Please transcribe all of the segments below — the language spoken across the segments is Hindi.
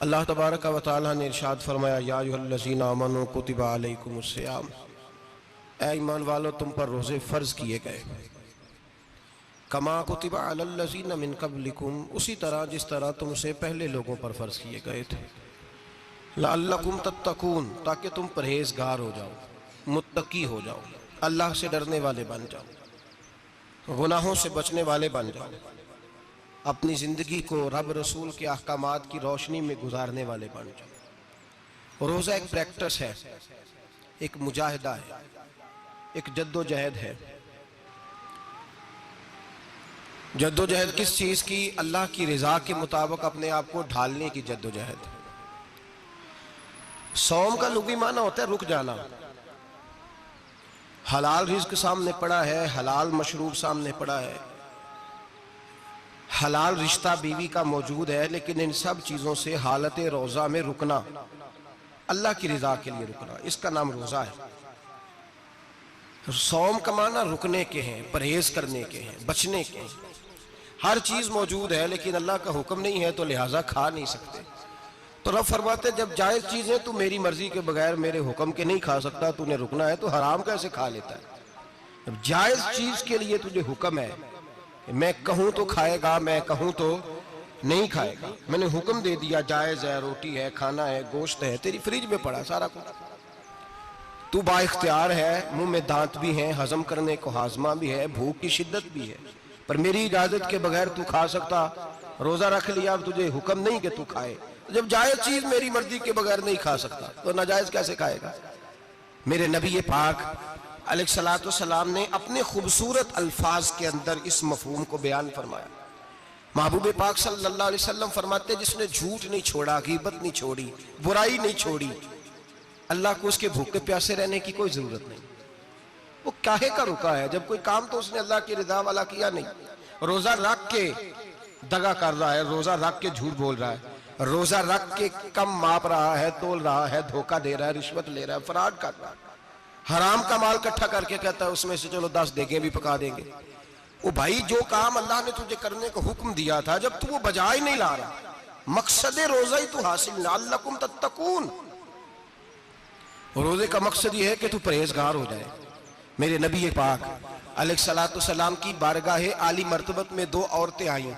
अल्लाह तबारक व तआला ने इरशाद फरमाया, या अय्युहल्लज़ीना आमनू कुतिबा अलैकुमुस्सियाम, ऐ ईमान वालो तुम पर रोज़े फ़र्ज़ किए गए। कमा कुतिबा अलल्लज़ीना मिन क़ब्लिकुम, उसी तरह जिस तरह तुमसे पहले लोगों पर फ़र्ज़ किए गए थे। लअल्लकुम तत्तकून, ताकि तुम परहेज़गार हो जाओ, मुत्तकी हो जाओ, अल्लाह से डरने वाले बन जाओ, गुनाहों से बचने वाले बन जाओ, अपनी ज़िंदगी को रब रसूल के अहकामात की रोशनी में गुजारने वाले बन जाओ। रोज़ा एक प्रैक्टिस है, एक मुजाहिदा है, एक जद्दोजहद है। जद्दोजहद किस चीज़ की? अल्लाह की रज़ा के मुताबिक अपने आप को ढालने की जद्दोजहद। सौम का लुग़वी माना होता है रुक जाना। हलाल रिज़्क सामने पड़ा है, हलाल मशरूब सामने पड़ा है, हलाल रिश्ता बीवी का मौजूद है, लेकिन इन सब चीज़ों से हालत रोज़ा में रुकना, अल्लाह की रज़ा के लिए रुकना, इसका नाम रोज़ा है। सौम का माना रुकने के हैं, परहेज करने के हैं, बचने के हैं। हर चीज़ मौजूद है लेकिन अल्लाह का हुक्म नहीं है तो लिहाजा खा नहीं सकते। तो रब फरमाते जब जायज़ चीज़ें तू मेरी मर्जी के बगैर मेरे हुक्म के नहीं खा सकता, तूने रुकना है, तो हराम कैसे खा लेता है? जब जायज़ चीज़ के लिए तुझे हुक्म है, मैं कहूँ तो खाएगा, मैं कहूँ तो नहीं खाएगा, मैंने हुक्म दे दिया, जायज़ है, रोटी है, खाना है, गोश्त है, तेरी फ्रिज में पड़ा सारा कुछ, तू बाइख्तियार है, मुंह में दांत भी हैं, हजम करने को हाजमा भी है, भूख की शिद्दत भी है, पर मेरी इजाजत के बगैर तू खा सकता। रोजा रख लिया, अब तुझे हुक्म नहीं कि तू खाए। जब जायज चीज मेरी मर्जी के बगैर नहीं खा सकता तो नाजायज कैसे खाएगा? मेरे नबी पाक अलैहिस्सलातु वस्सलाम ने अपने खूबसूरत अल्फाज के अंदर इस मफहूम को बयान फरमाया। महबूब पाक सल्लल्लाहु अलैहि वसल्लम फरमाते, जिसने झूठ नहीं छोड़ा, गीबत नहीं छोड़ी, बुराई नहीं छोड़ी, अल्लाह को उसके भूखे प्यासे रहने की कोई जरूरत नहीं। वो काहे का रुका है? जब कोई काम तो उसने अल्लाह की रिदा वाला किया नहीं। रोजा रख के दगा कर रहा है, रोजा रख के झूठ बोल रहा है, रोजा रख के कम माप रहा है, तोल रहा है, धोखा दे रहा है, रिश्वत ले रहा है, फराड कर रहा है, हराम का माल इकट्ठा करके कहता है उसमें से चलो 10 देगे भी पका देंगे। वो भाई जो काम अल्लाह ने तुझे करने को हुक्म दिया था, जब तू वो बजा ही नहीं ला रहा, मकसद रोजा ही तू हासिल ना, लअल्लकुम तत्तकून। रोजे का मकसद ये है कि तू परहेजगार हो जाए। मेरे नबी पाक अलैहिस्सलातु वस्सलाम की बारगाह आली मर्तबत में 2 औरतें आई,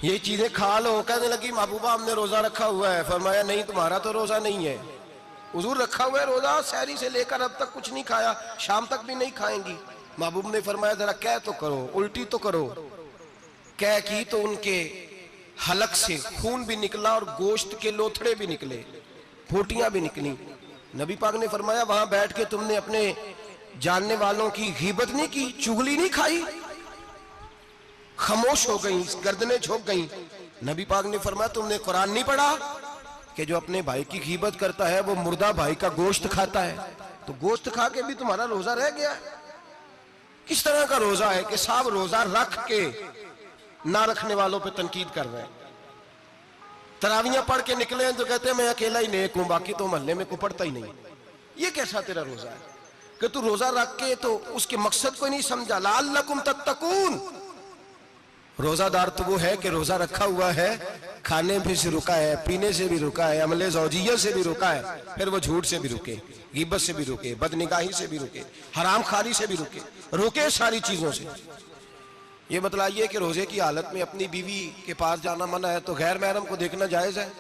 ये चीजें खा लो। कहने लगी, महबूबा हमने रोजा रखा हुआ है। फरमाया, नहीं तुम्हारा तो रोजा नहीं है, हुजूर रखा हुआ है रोजा, सहरी से लेकर अब तक कुछ नहीं खाया, शाम तक भी नहीं खाएंगी। महबूब ने फरमाया, जरा कह तो करो, उल्टी तो करो। कह की तो उनके हलक से खून भी निकला और गोश्त के लोथड़े भी निकले, फूटियां भी निकली। नबी पाक ने फरमाया, वहां बैठ के तुमने अपने जानने वालों की गीबत नहीं की, चुगली नहीं खाई? खामोश हो गई, गर्दनें झुक गई। नबी पाक ने फरमाया, तुमने कुरान नहीं पढ़ा कि जो अपने भाई की गीबत करता है वो मुर्दा भाई का गोश्त खाता है? तो गोश्त खा के भी तुम्हारा रोजा रह गया। किस तरह का रोजा है कि साहब रोजा रख के ना रखने वालों पे तनकीद कर रहे हैं। तरावियां पढ़ के निकले हैं तो कहते हैं मैं अकेला ही नेक हूं, बाकी तो मोहल्ले में कोई पढ़ता ही नहीं। ये कैसा तेरा रोजा है कि तू रोजा रख के तो उसके मकसद को नहीं समझा। लअल्लकुम तत्तकून। रोजादार तो वो है कि रोजा रखा हुआ है, खाने भी से रुका है, पीने से भी रुका है, अमले ज़ौजिया से भी रुका है, फिर वो झूठ से भी रुके, गीबत से भी रुके, बदनिगाही से भी रुके, हराम खारी से भी रुके सारी चीजों से। ये बतलाइए कि रोजे की हालत में अपनी बीवी के पास जाना मना है तो गैर महरम को देखना जायज है?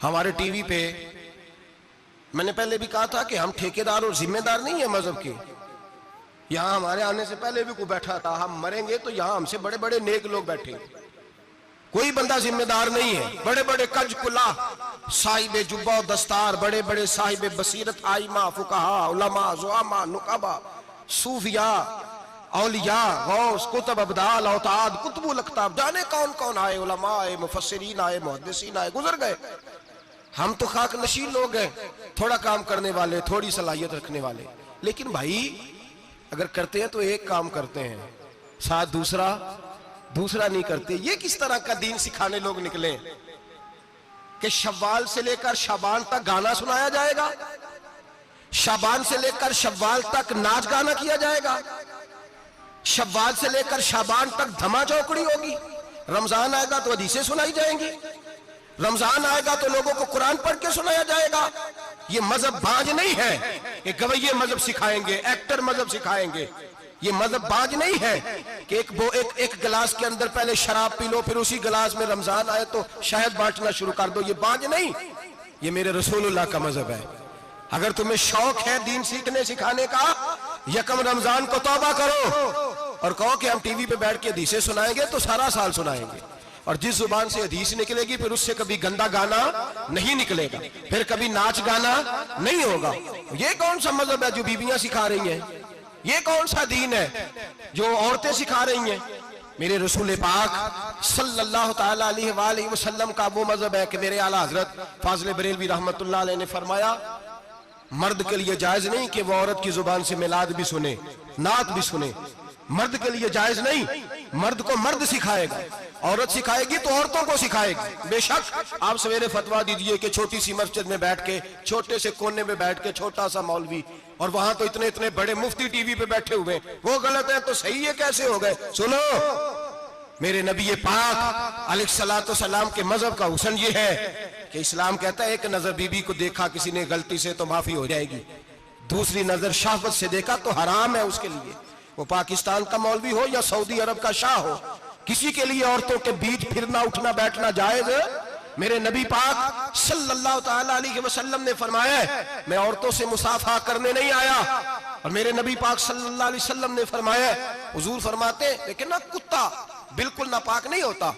हमारे टीवी पे मैंने पहले भी कहा था कि हम ठेकेदार और जिम्मेदार नहीं है मजहब के। यहां हमारे आने से पहले भी कोई बैठा था, हम मरेंगे तो यहां हमसे बड़े बड़े नेक लोग बैठे, कोई बंदा जिम्मेदार नहीं है। बड़े बड़े कज कुला साहिब जुब्बा दस्तार, बड़े बड़े साहिब बसीरत, आइमा, फुकाहा, उलमा, ज़ुआमा, नुकाबा, सूफिया, औलिया, गौस, कुतुब, अब्दाल, औताद, कुतुबुल अख्ताब, जाने कौन कौन आए, उलमा आए, मुफस्सिरीन आए, मुहद्दिसीन आए, गुजर गए। हम तो खाक नशीन लोग हैं, थोड़ा काम करने वाले, थोड़ी सलाहियत रखने वाले। लेकिन भाई अगर करते हैं तो एक काम करते हैं, साथ दूसरा नहीं करते। ये किस तरह का दीन सिखाने लोग निकले कि शव्वाल से लेकर शाबान तक गाना सुनाया जाएगा, शाबान से लेकर शव्वाल तक नाच गाना किया जाएगा, शव्वाल से लेकर शाबान तक धमा चौकड़ी होगी, रमजान आएगा तो हदीसें सुनाई जाएंगी, रमजान आएगा तो लोगों को कुरान पढ़ के सुनाया जाएगा। ये मजहब बाज नहीं है कि गवैये मजहब सिखाएंगे, एक्टर मजहब सिखाएंगे। ये मजहब बाज नहीं है कि एक गिलास के अंदर पहले शराब पी लो, फिर उसी गिलास में रमजान आए तो शहद बांटना शुरू कर दो। ये बाज नहीं, ये मेरे रसूलुल्लाह का मजहब है। अगर तुम्हें शौक है दीन सीखने सिखाने का, यकम रमजान को तौबा करो और कहो कि हम टीवी पे बैठ के हदीसें सुनाएंगे तो सारा साल सुनाएंगे। और जिस जुबान से हदीस निकलेगी फिर उससे कभी गंदा गाना नहीं निकलेगा, फिर कभी नाच गाना नहीं होगा। ये कौन सा मजहब है जो बीबियां सिखा रही हैं? ये कौन सा दीन है जो औरतें सिखा रही हैं? मेरे रसूल पाक सल्लल्लाहु ताला अलैहि वसल्लम का वो मजहब है कि मेरे आला हजरत फाजिल बरेलवी रहमतुल्लाह अलैह ने फरमाया, मर्द के लिए जायज नहीं कि वो औरत की जुबान से मिलाद भी सुने, नात भी सुने। मर्द के लिए जायज नहीं, मर्द को मर्द सिखाएगा, औरत सिखाएगी तो औरतों को सिखाएगी। बेशक आप सवेरे फतवा दीजिए कि छोटी सी मस्जिद में बैठ के, छोटे से कोने में बैठ के छोटा सा मौलवी, और वहां तो इतने इतने बड़े मुफ्ती टीवी पे बैठे हुए, वो गलत है तो सही है कैसे हो गए? सुनो, मेरे नबी पाक अलैहिस्सलातु सलाम के मजहब का हुस्न ये है कि इस्लाम कहता है एक नजर बीबी को देखा किसी ने गलती से तो माफी हो जाएगी, दूसरी नजर शहवत से देखा तो हराम है उसके लिए। वो पाकिस्तान का मौलवी हो या सऊदी अरब का शाह हो, किसी के लिए औरतों के बीच फिरना उठना बैठना जायज है? मेरे नबी पाक सल्लल्लाहु ताला अलैहि वसल्लम ने फरमाया, मैं औरतों से मुसाफा करने नहीं आया। और मेरे नबी पाक सल्लल्लाहु अलैहि वसल्लम ने फरमाया, हुजूर फरमाते लेकिन ना कुत्ता बिल्कुल नापाक नहीं होता,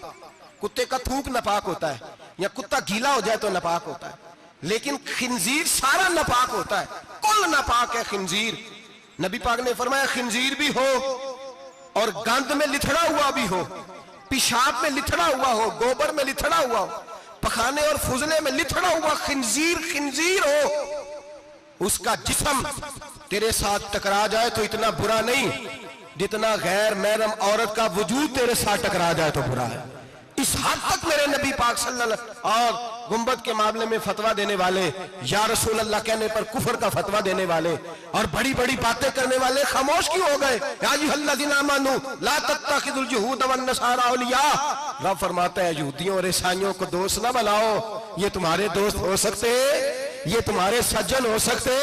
कुत्ते का थूक नापाक होता है, या कुत्ता गीला हो जाए तो नापाक होता है, लेकिन खिंजीर सारा नापाक होता है, कुल नापाक है खिंजीर। नबी पाक ने फरमाया खिंजीर भी हो और गंद में लिथड़ा हुआ भी हो, पेशाब में लिथड़ा हुआ हो, गोबर में लिथड़ा हुआ हो, पखाने और फुजले में लिथड़ा हुआ खिंजीर हो, उसका जिस्म तेरे साथ टकरा जाए तो इतना बुरा नहीं जितना गैर महरम औरत का वजूद तेरे साथ टकरा जाए तो बुरा है। इस हद तक मेरे नबी पाक सल्लल्लाहु और गुंबद के मामले में फतवा देने वाले, या रसूल अल्लाह कहने पर कुफर का फतवा देने वाले और बड़ी बड़ी बातें करने वाले खामोश क्यों हो गए? या अय्युहल्लज़ीना आमनू ला तत्तखिज़ुल यहूद वन नसारा औलिया। रब फरमाता है यहूदियों और ईसाइयों को दोस्त ना बनाओ, ये तुम्हारे दोस्त हो सकते, ये तुम्हारे सज्जन हो सकते।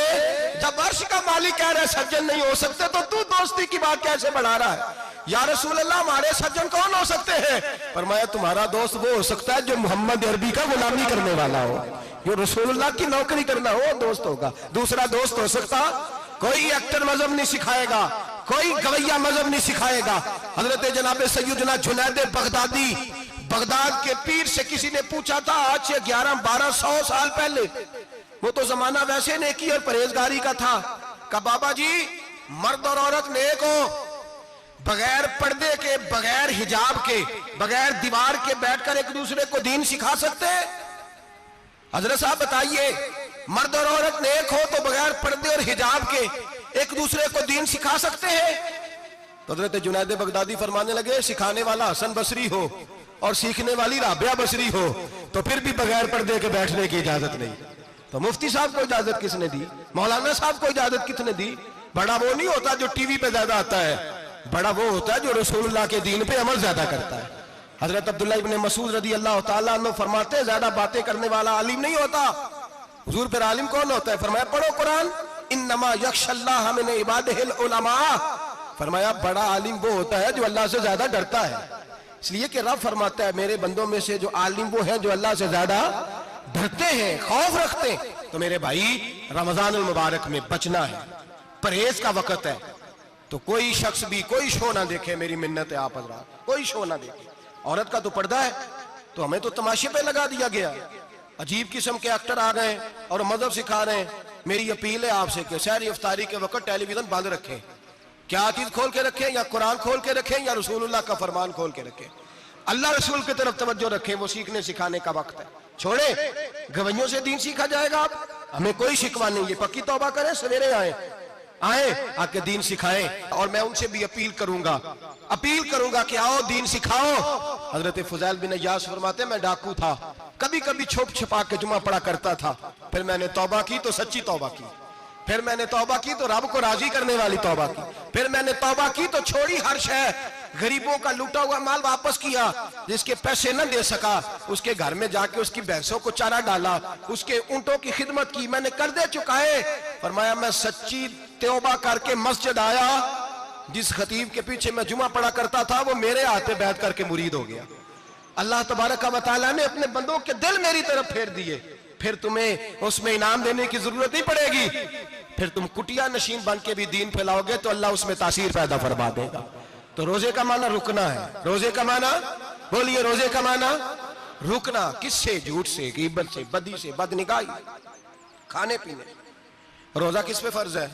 जब अर्श का मालिक कह रहा है सज्जन नहीं हो सकते तो तू दोस्ती की बात कैसे बढ़ा रहा है? या रसूल अल्लाह हमारे सज्जन कौन हो सकते हैं? फरमाया तुम्हारा दोस्त वो हो सकता है जो मोहम्मद अरबी का गुलामी करने वाला हो, जो रसूलुल्लाह की नौकरी करना हो, दोस्त होगा। दूसरा दोस्त हो सकता, कोई एक्टर मजहब नहीं सिखाएगा, कोई गवैया मजहब नहीं सिखाएगा। हजरत जनाब सैयदना जुनैद बगदादी, बगदाद के पीर से किसी ने पूछा था आज से 1100-1200 साल पहले, वो तो जमाना वैसे नेकी और परहेजगारी का था, का बाबा जी मर्द और औरत नेक हो, बगैर पर्दे के, बगैर हिजाब के, बगैर दीवार के बैठकर एक दूसरे को दीन सिखा सकते हैं? हजरत साहब बताइए, मर्द और औरत नेक हो तो बगैर पर्दे और हिजाब के एक दूसरे को दीन सिखा सकते हैं? तो हजरत जुनैद बगदादी फरमाने लगे सिखाने वाला हसन बसरी हो और सीखने वाली राबिया बसरी हो तो फिर भी बगैर पर्दे के बैठने की इजाजत नहीं। तो मुफ्ती साहब को इजाजत किसने दी? मौलाना साहब को इजाजत किसने दी? बड़ा वो नहीं होता जो टीवी पे ज्यादा आता है, बड़ा वो होता है जो रसूलुल्लाह के दीन पे अमल ज्यादा करता है। हजरत अब्दुल्ला इब्न मसूद रदी अल्लाह ताला अन्हु फरमाते हैं ज्यादा बातें करने वाला आलिम नहीं होता। हुजूर फिर आलिम कौन होता है? फरमाया पढ़ो कुरान, इन्नमा यख्शल्लाह मिन इबादिहिल उलमा। फरमाया बड़ा आलिम वो होता है जो अल्लाह से ज्यादा डरता है। इसलिए कि रब फरमाता है मेरे बंदों में से जो आलिम वो है जो अल्लाह से ज्यादा डरते हैं, खौफ रखते हैं। तो मेरे भाई रमजानुल मुबारक में बचना है, परहेज का वक्त है, तो कोई शख्स भी कोई शो ना देखे, मेरी मिन्नत है आप हज़रात, कोई शो ना देखे। औरत का तो पर्दा है तो हमें तो तमाशे पे लगा दिया गया, अजीब किस्म के एक्टर आ गए और मजहब सिखा रहे हैं। मेरी अपील है आपसे कि सहरी इफ्तारी के वक्त टेलीविजन बंद रखें, क्या चीज खोल के रखें, या कुरान खोल के रखें या रसूलुल्लाह का फरमान खोल के रखें। अल्लाह रसूल की तरफ तवज्जो रखें, वो सीखने सिखाने का वक्त है। छोड़े गवैयों से दीन सीखा जाएगा, आप हमें कोई शिकवा नहीं है, पक्की तौबा करें, सवेरे आए आके दीन सिखाएं। और मैं उनसे भी अपील करूंगा कि आओ दीन सिखाओ। हजरत फुजैल बिन इयास फरमाते मैं डाकू था, कभी कभी छुप छुपा के जुमा पढ़ा करता था, फिर मैंने तौबा की तो सच्ची तौबा की, फिर मैंने तौबा की तो रब को राजी करने वाली तौबा की, फिर मैंने तौबा की तो छोड़ी हर शय गरीबों का लूटा हुआ माल वापस किया, जिसके पैसे न दे सका उसके घर में जाके उसकी भैंसों को चारा डाला, उसके ऊंटों की खिदमत की, मैंने कर दे चुका है। फरमाया मैं सच्ची तौबा करके मस्जिद आया, जिस खतीब के पीछे मैं जुमा पढ़ा करता था वो मेरे हाथ पे बैठ करके मुरीद हो गया। अल्लाह तबारक व तआला ने अपने बंदों के दिल मेरी तरफ फेर दिए, फिर तुम्हें उसमें इनाम देने की जरूरत नहीं पड़ेगी, फिर तुम कुटिया नशीन बन के भी दीन फैलाओगे तो अल्लाह उसमें तासीर पैदा फरमा देगा। तो रोजे का माना रुकना है, रोजे का माना बोलिए, रोजे का माना रुकना। किससे? झूठ से, गीबत से, बदी से, बदनिगाही, खाने पीने। रोजा किस पे फर्ज है?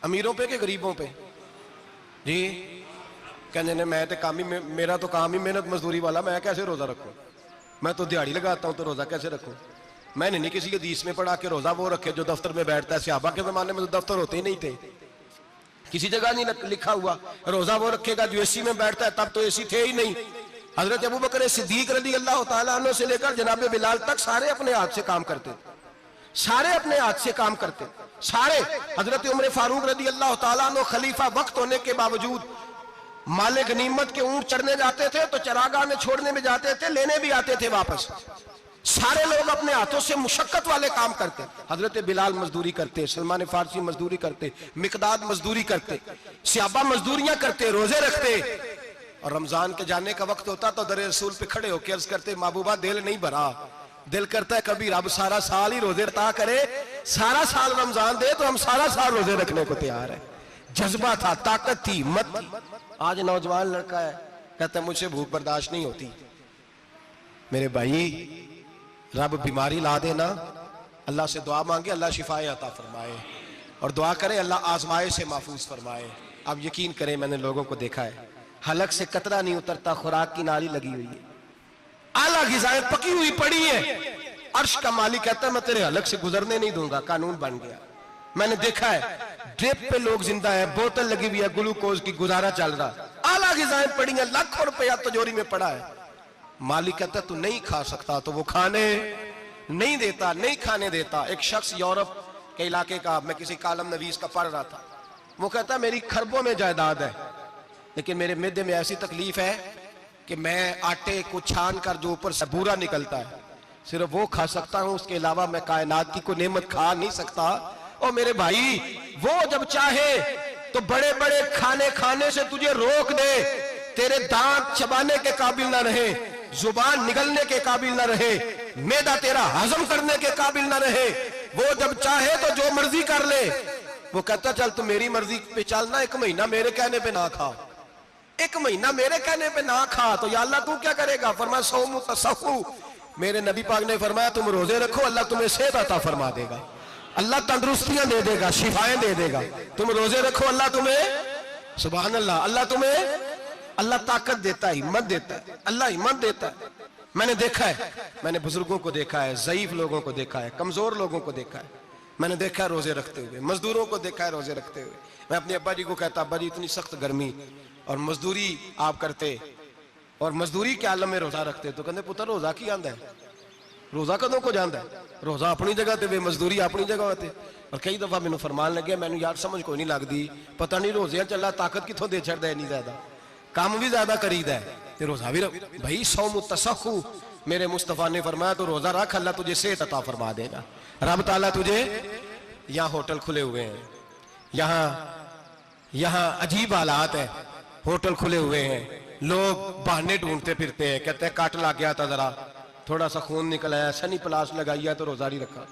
अमीरों पे के गरीबों पे? जी कहने ने मैं तो काम ही, मेरा तो काम ही मेहनत मजदूरी वाला, मैं कैसे रोजा रखूं? मैं तो दिहाड़ी लगाता हूं तो रोजा कैसे रखूं? मैंने नहीं किसी हदीस में पढ़ा कि रोजा वो रखे जो दफ्तर में बैठता है। सहाबा के जमाने में तो दफ्तर होते ही नहीं थे, किसी जगह नहीं लिखा हुआ रोजा वो रखेगा जो एसी में बैठता है, तब तो एसी थे ही नहीं। हजरत अबू बकर सिद्दीक रज़ी अल्लाह तआला अन्हु से लेकर जनाब बिलाल तक सारे अपने हाथ से काम करते थे, सारे अपने हाथ से काम करते सारे। हजरत उमर फारूक रज़ी अल्लाह तआला अन्हु खलीफा वक्त होने के बावजूद माले गनीमत के ऊंट चढ़ने जाते थे तो चरागाह में छोड़ने में जाते थे, लेने भी आते थे वापस। सारे लोग अपने हाथों से मुशक्कत वाले काम करते। हजरत बिलाल मजदूरी करते, सलमान फारसी मजदूरी करते, मिकदाद मजदूरी करते, सहाबा मजदूरियां करते, रोजे रखते। और रमजान के जाने का वक्त होता तो दरे रसूल पे खड़े होकर अर्ज करते, महबूबा दिल नहीं भरा, दिल करता है कभी रब सारा साल ही रोजे रता करे, सारा साल रमजान दे तो हम सारा साल रोजे रखने को तैयार है। जज्बा था, ताकत थी, हिम्मत थी। आज नौजवान लड़का है, कहता है मुझसे भूख बर्दाश्त नहीं होती। मेरे भाई रब बीमारी ला देना, अल्लाह से दुआ मांगे, अल्लाह शिफाए अता फरमाए, और दुआ करें अल्लाह आजमाए से महफूज फरमाए। अब यकीन करें, मैंने लोगों को देखा है हलक से कतरा नहीं उतरता, खुराक की नाली लगी हुई है, आला ग़िज़ाएं पकी हुई पड़ी है। अर्श का मालिक कहता है मैं तेरे हलक से गुजरने नहीं दूंगा, कानून बन गया। मैंने देखा है ड्रिप पे लोग जिंदा है, बोतल लगी हुई है, ग्लूकोज की, गुजारा चल रहा, आला ग़िज़ाएं पड़ी हैं, लाखों रुपया तिजोरी में पड़ा है। मालिक कहता तू नहीं खा सकता तो वो खाने नहीं देता, नहीं खाने देता। एक शख्स यूरोप के इलाके का, मैं किसी कालम नवीस का पढ़ रहा था, वो कहता मेरी खरबों में जायदाद है, लेकिन मेरे मिद्दे में ऐसी तकलीफ है कि मैं आटे को छान कर जो ऊपर से बूरा निकलता है सिर्फ वो खा सकता हूं, उसके अलावा मैं कायनात की कोई नेमत खा नहीं सकता। और मेरे भाई वो जब चाहे तो बड़े बड़े खाने खाने से तुझे रोक दे, तेरे दांत चबाने के काबिल ना रहे, जुबान निगलने के काबिल ना रहे, मैदा तेरा हजम करने के काबिल ना रहे, वो जब चाहे तो जो मर्जी कर ले। वो कहता चल तू मेरी मर्जी पे चलना, एक महीना मेरे कहने पे ना खा, एक महीना मेरे कहने पे ना खा, तो या अल्लाह तू क्या करेगा? फरमाया सौमु तसहु, मेरे नबी पाक ने फरमाया तुम रोजे रखो, अल्लाह तुम्हें सेहत अता फरमा देगा, अल्लाह तंदुरुस्तियां दे देगा, शिफाएं दे देगा। तुम रोजे रखो, अल्लाह तुम्हें, सुभान अल्लाह, अल्लाह तुम्हें, अल्लाह ताकत देता है, हिम्मत देता है, अल्लाह हिम्मत देता है। मैंने देखा है, मैंने बुजुर्गों को देखा है, ज़ईफ लोगों को देखा है, कमजोर लोगों को देखा है, मैंने देखा है रोजे रखते हुए, मजदूरों को देखा है रोजे रखते हुए। मैं अपने अब्बा जी को कहता, अब्बा जी इतनी सख्त गर्मी और मजदूरी आप करते और मजदूरी के आलम में रोजा रखते, तो कहते पुत्र रोजा की आंदा है, रोजा कदों को जाता है, रोजा अपनी जगह ते मजदूरी अपनी जगह होते। और कई दफा मैंने फरमान लगे, मैंने यार समझ कोई नहीं लगती, पता नहीं रोजे चला ताकत कितों दे छड़दा है, नहीं ज्यादा काम भी ज्यादा करीदा है ते रोजा भी भाई सौमु तसहु, मेरे मुस्तफा ने फरमाया तो रोजा रख, अल्लाह तुझे सेहत अता फरमा देगा। रब ताला तुझे, यहाँ होटल खुले हुए हैं, यहाँ अजीब हालात है, होटल खुले हुए हैं, लोग बहाने ढूंढते फिरते हैं, कहते हैं काट लग गया था, जरा थोड़ा सा खून निकल आया, सनी प्लास लगाई है तो रोजा नहीं रखा,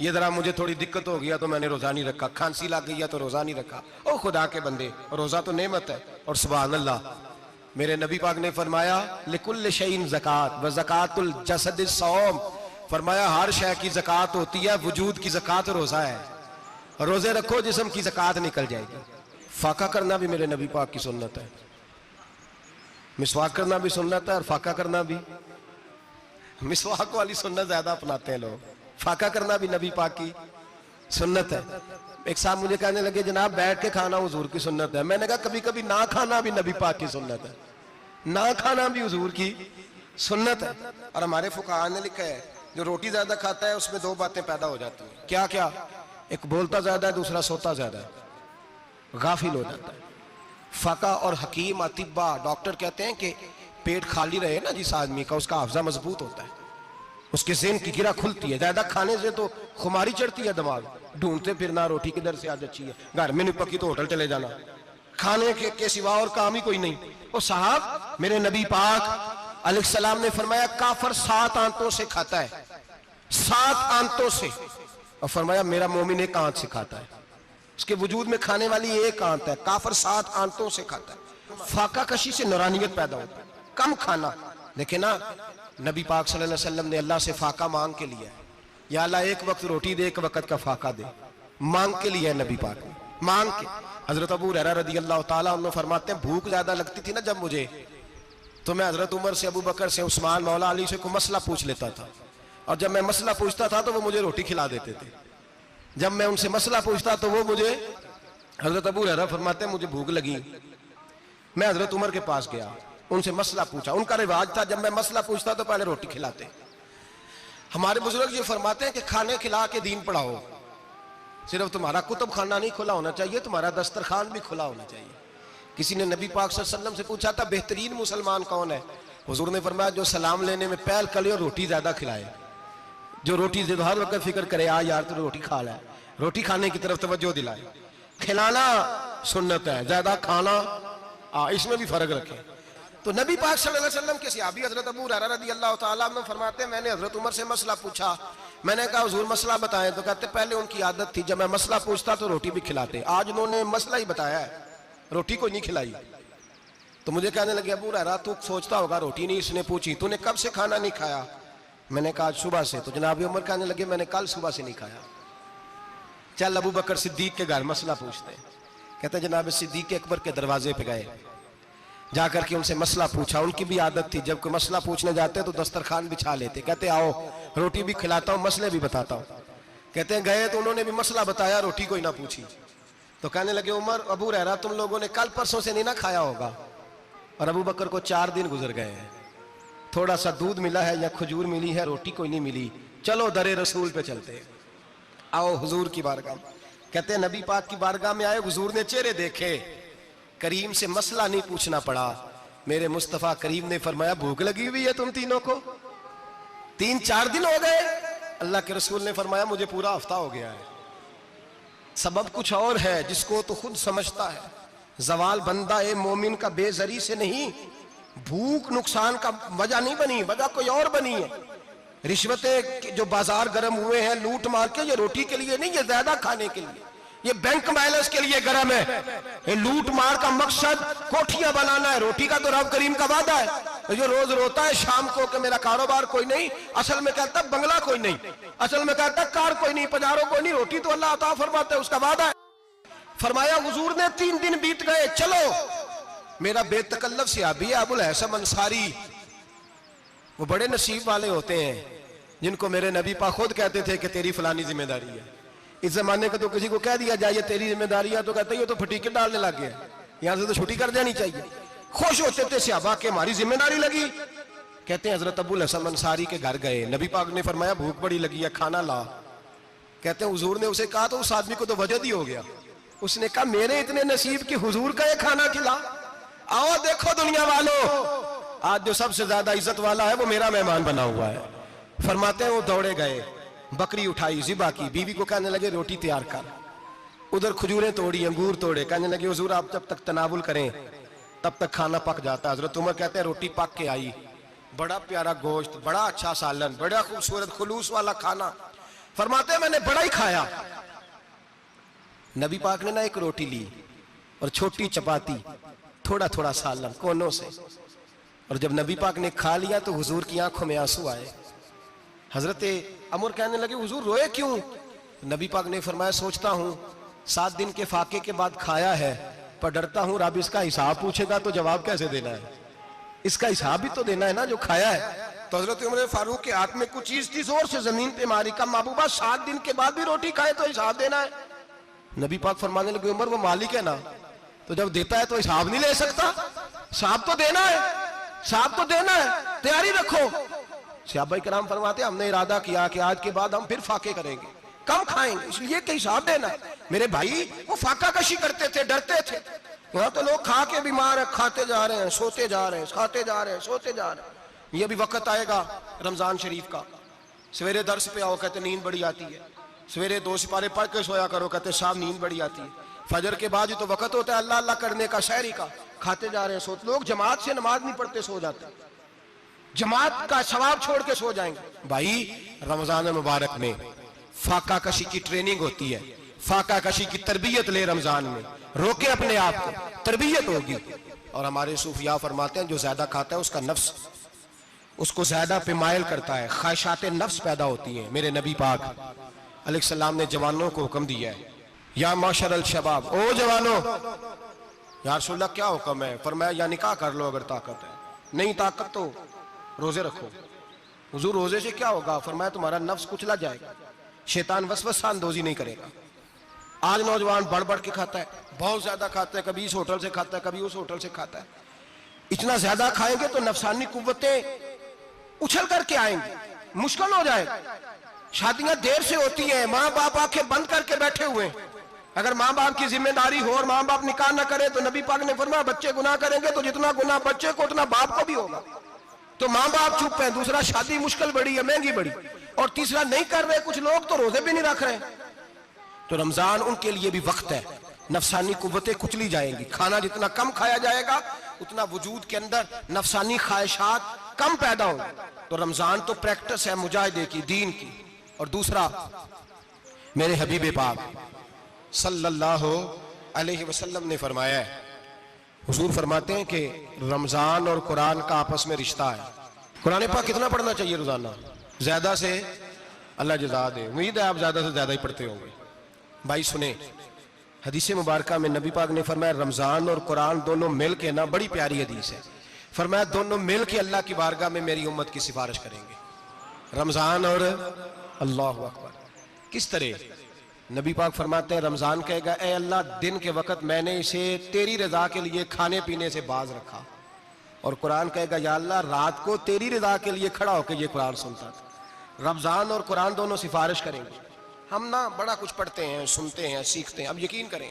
ये जरा मुझे थोड़ी दिक्कत हो गया तो मैंने रोजा नहीं रखा, खांसी लग गई है तो रोजा नहीं रखा। ओ खुदा के बंदे, रोजा तो नेमत है। और सुभान अल्लाह, मेरे नबी पाक ने फरमाया लिकुल्ल शैइन ज़कात व ज़कातुल जसद सौम, फरमाया हर शय की ज़कात होती है, वजूद की ज़कात रोजा है, रोजे रखो जिस्म की ज़कात निकल जाएगी। फाका करना भी मेरे नबी पाक की सुन्नत है, मिसवाक करना भी सुन्नत है, और फाका करना भी, मिसवाक वाली सुन्नत ज्यादा अपनाते हैं लोग, फाका करना भी नबी पाक की सुन्नत है। एक साहब मुझे कहने लगे जनाब बैठ के खाना हुजूर की सुन्नत है, मैंने कहा कभी कभी ना खाना भी नबी पाक की सुन्नत है, ना खाना भी हुजूर की सुन्नत है। और हमारे फुकाहा ने लिखा है जो रोटी ज्यादा खाता है उसमें दो बातें पैदा हो जाती हैं, क्या क्या? एक बोलता ज्यादा है, दूसरा सोता ज्यादा है, गाफिल हो जाता है। फाका और हकीम अतिब्बा डॉक्टर कहते हैं कि पेट खाली रहे ना जिस आदमी का, उसका हाफजा मजबूत होता है, उसके ज़हन की गिरा खुलती है। ज्यादा खाने से तो खुमारी चढ़ती है, दिमाग ढूंढते फिरना रोटी किधर से आज अच्छी है, घर में नहीं पकी तो होटल चले जाना, खाने के सिवा और काम ही कोई नहीं। और साहब मेरे नबी पाक अलैहिस्सलाम ने फरमाया काफर 7 आंतों से खाता है, 7 आंतों से, और फरमाया मेरा मोमिन 1 आंत से खाता है। उसके वजूद में खाने वाली 1 आंत है, काफर 7 आंतों से खाता है। फाका कशी से नूरानियत पैदा होती है, कम खाना। देखे ना नबी पाक सल्लल्लाहु अलैहि वसल्लम ने अल्लाह से फाका मांग के लिया, या अल्लाह 1 वक्त रोटी दे, 1 वक्त का फाका दे, मांग के लिया है नबी पाक ने, मांग के। हजरत अबू हुरैरा रदी अल्लाह ताला अन्हु फरमाते हैं भूख ज्यादा लगती थी ना जब मुझे, तो मैं हजरत उमर से, अबू बकर से, उस्मान, मौला अली से कोई मसला पूछ लेता था, और जब मैं मसला पूछता था तो वो मुझे रोटी खिला देते थे। जब मैं उनसे मसला पूछता तो वो मुझे, हजरत अबू हुरैरा फरमाते हैं मुझे भूख लगी, मैं हजरत उमर के पास गया, उनसे मसला पूछा। उनका रिवाज था जब मैं मसला पूछता तो पहले रोटी खिलाते। हमारे बुजुर्ग ये फरमाते हैं कि खाने खिला के दीन पढ़ाओ, सिर्फ तुम्हारा कुतुब खाना नहीं खुला होना चाहिए, तुम्हारा दस्तरखान भी खुला होना चाहिए। किसी ने नबी पाक सल्लल्लाहु अलैहि वसल्लम से पूछा था बेहतरीन मुसलमान कौन है, हुजूर ने फरमाया जो सलाम लेने में पहल करे और रोटी ज्यादा खिलाए, जो रोटी से हर वक्त फिक्र करे आ यार तू रोटी खा ले, रोटी खाने की तरफ तवज्जो दिलाए। खिलाना सुन्नत है, ज्यादा खाना इसमें भी फर्क रखे। तो नबी पाक सल्लल्लाहु अलैहि वसल्लम के सहाबी हजरत अबू हुरैरा रज़ी अल्लाह ताला अन्हु फरमाते हैं मैंने हजरत उमर से मसला पूछा, मैंने कहा हुजूर मसला बताएं, तो कहते पहले उनकी आदत थी जब मैं मसला पूछता तो रोटी भी खिलाते, आज उन्होंने मसला ही बताया है, रोटी को नहीं खिलाई। तो मुझे कहने लगे अबू हुरैरा तू सोचता होगा रोटी नहीं इसने पूछी, तूने कब से खाना नहीं खाया? मैंने कहा आज सुबह से। तो जनाब उमर कहने लगे मैंने कल सुबह से नहीं खाया। चल अबू बकर सिद्दीक के घर मसला पूछते हैं। कहते जनाब सिद्दीक अकबर के दरवाजे पे गए, जाकर के उनसे मसला पूछा। उनकी भी आदत थी जब कोई मसला पूछने जाते तो दस्तरखान बिछा लेते, कहते आओ रोटी भी खिलाता हूँ मसले भी बताता हूँ। कहते हैं गए तो उन्होंने भी मसला बताया, रोटी कोई ना पूछी। तो कहने लगे उमर अबू हुरैरा तुम लोगों ने कल परसों से नहीं ना खाया होगा। और अबू बकर को 4 दिन गुजर गए हैं, थोड़ा सा दूध मिला है या खजूर मिली है, रोटी कोई नहीं मिली। चलो दरे रसूल पे चलते, आओ हुजूर की बारगाह। कहते हैं नबी पाक की बारगाह में आए, हुजूर ने चेहरे देखे, करीम से मसला नहीं पूछना पड़ा। मेरे मुस्तफा करीम ने फरमाया भूख लगी हुई है तुम तीनों को, 3-4 दिन हो गए। अल्लाह के रसूल ने फरमाया मुझे पूरा हफ्ता हो गया है। सबब कुछ और है जिसको तो खुद समझता है। जवाल बंदा ए मोमिन का बेजरी से नहीं, भूख नुकसान का वजह नहीं बनी, वजह कोई और बनी है। रिश्वतें जो बाजार गर्म हुए हैं लूट मार के, ये रोटी के लिए नहीं, ये ज्यादा खाने के लिए, ये बैंक बैलेंस के लिए गर्म है। ये लूट मार का मकसद कोठियां बनाना है, रोटी का तो रब करीम का वादा है। जो रोज रोता है शाम को कि मेरा कारोबार कोई नहीं, असल में कहता बंगला कोई नहीं, असल में कहता कार कोई नहीं, पजारों कोई नहीं, रोटी तो अल्लाह अता फरमाता है, उसका वादा है। फरमाया हुजूर ने 3 दिन बीत गए, चलो मेरा बेतकल्लफ सहाबी है अबुल हसन अंसारी, वो बड़े नसीब वाले होते हैं जिनको मेरे नबी पाक खुद कहते थे कि तेरी फलानी जिम्मेदारी है। इस जमाने का तो किसी को कह दिया जाए तेरी जिम्मेदारी है तो कहते ये तो फटीके डालने लग गया, यहां से तो छुट्टी कर देनी चाहिए। खुश होते थे सहाबा के हमारी जिम्मेदारी लगी। कहते हैं हजरत अबुल हसन अंसारी के घर गए, नबी पाक ने फरमाया भूख बड़ी लगी है खाना ला। कहते हैं हुजूर ने उसे कहा तो उस आदमी को तो वजद ही हो गया, उसने कहा मेरे इतने नसीब कि हुजूर का ये खाना खिला। आओ देखो दुनिया वालों, आज जो सबसे ज्यादा इज्जत वाला है वो मेरा मेहमान बना हुआ है। फरमाते हैं वो दौड़े गए, बकरी उठाई, जिबा की, बीवी को कहने लगे रोटी तैयार कर। उधर खजूरें तोड़ी, अंगूर तोड़े, कहने लगे हुजूर आप जब तक तनावुल करें तब तक खाना पक जाता है। हजरत उमर कहते हैं रोटी पक के आई, बड़ा प्यारा गोश्त, बड़ा अच्छा सालन, बड़ा खूबसूरत खुलूस वाला खाना। फरमाते हैं मैंने बड़ा ही खाया। नबी पाक ने ना एक रोटी ली और छोटी चपाती, थोड़ा थोड़ा सालन कोनों से, और जब नबी पाक ने खा लिया तो हुजूर की आंखों में आंसू आए। हजरत अमर कहने लगे हुजूर रोए क्यों? नबी पाक ने फरमाया सोचता हूँ 7 दिन के फाके के बाद खाया है, पर डरता हूँ रब इसका हिसाब पूछेगा तो जवाब कैसे देना है, इसका हिसाब भी तो देना है ना जो खाया है। तो हजरत उमर फारूक के हाथ में कुछ चीज थी, जोर से जमीन पे मारी, कहा महबूबा 7 दिन के बाद भी रोटी खाए तो हिसाब देना है। नबी पाक फरमाने लगे उमर वो मालिक है ना, तो जब देता है तो हिसाब नहीं ले सकता, हिसाब तो देना है, हिसाब तो देना है, तैयारी रखो। सहाबाए किराम फरमाते हमने इरादा किया कि आज के बाद हम फिर फाके करेंगे, कम खाएंगे, इसलिए कि हिसाब देना। मेरे भाई वो फाका कशी करते थे, डरते थे। यहाँ तो लोग खा के बीमार है, खाते जा रहे हैं, सोते जा रहे हैं, खाते जा रहे हैं, सोते जा रहे हैं। ये भी वक्त आएगा रमजान शरीफ का, सवेरे दर्स पे आओ कहते नींद बड़ी आती है, सवेरे 2 सिपारे पढ़ के सोया करो कहते साहब नींद बड़ी आती है, फजर के बाद ही तो वक्त होता है अल्लाह अल्लाह करने का, शहरी का, खाते जा रहे हैं, सोते। लोग जमात से नमाज नहीं पढ़ते, सो जाते, जमात का सवाब छोड़ के सो जाएंगे। भाई रमजान मुबारक में फाका कशी की ट्रेनिंग होती है, फाका कशी की तरबियत ले, रमजान में रोके अपने आप को, तरबियत होगी। और हमारे सूफिया फरमाते हैं जो ज्यादा खाता है उसका नफ्स उसको ज्यादा पे मायल करता है, ख्वाहिशात नफ्स पैदा होती हैं। मेरे नबी पाक अलैहिस्सलाम ने जवानों को हुक्म दिया है, या माशर अल शबाब, ओ जवानों, या रसूलल्लाह क्या हुक्म है? फरमाया या निकाह कर लो अगर ताकत है, नहीं ताकत तो रोजे रखो। हुजूर रोजे से क्या होगा? फरमाया तुम्हारा नफ्स कुचला जाएगा, शैतान वसवसा अंदोजी नहीं करेगा। आज नौजवान बढ़ बढ़ के खाता है, बहुत ज्यादा खाता है, कभी इस होटल से खाता है, कभी उस होटल से खाता है। इतना ज्यादा खाएंगे तो नफसानी कुव्वतें उछल करके आएंगी, मुश्किल हो जाएगा। शादियां देर से होती हैं, माँ बाप आंखें बंद करके बैठे हुए हैं। अगर माँ बाप की जिम्मेदारी हो और माँ बाप निकाह ना करे तो नबी पाक ने फरमाया बच्चे गुनाह करेंगे तो जितना गुनाह बच्चे को उतना बाप को भी होगा। तो माँ बाप चुप है, दूसरा शादी मुश्किल बड़ी है, महंगी बड़ी, और तीसरा नहीं कर रहे कुछ लोग तो रोजे भी नहीं रख रहे। तो रमजान उनके लिए भी वक्त है, नफसानी कुव्वतें कुचली जाएंगी। खाना जितना कम खाया जाएगा उतना वजूद के अंदर नफसानी ख्वाहिशात कम पैदा होंगे। तो रमजान तो प्रैक्टिस है मुजाहिदे की, दीन की। और दूसरा, मेरे हबीब पाक सल्लल्लाहु अलैहि वसल्लम ने फरमाया है, हुजूर फरमाते हैं कि रमजान और कुरान का आपस में रिश्ता है। कुरान पाक कितना पढ़ना चाहिए रोजाना? ज्यादा से अल्लाह जज़ा दे, उम्मीद है आप ज्यादा से ज्यादा ही पढ़ते होंगे। भाई सुने, हदीस मुबारक में नबी पाक ने फरमाया रमजान और कुरान दोनों मिल के ना, बड़ी प्यारी हदीस है, फरमाया दोनों मिल के अल्लाह की बारगाह में मेरी उम्मत की सिफारिश करेंगे। रमजान और अल्लाहु अकबर। किस तरह? नबी पाक फरमाते हैं रमजान कहेगा ए अल्लाह दिन के वक्त मैंने इसे तेरी रजा के लिए खाने पीने से बाज रखा, और कुरान कहेगा या अल्लाह रात को तेरी रजा के लिए खड़ा होकर ये कुरान सुनता था। रमजान और कुरान दोनों सिफारिश करेंगे। हम ना बड़ा कुछ पढ़ते हैं, सुनते हैं, सीखते हैं। अब यकीन करें,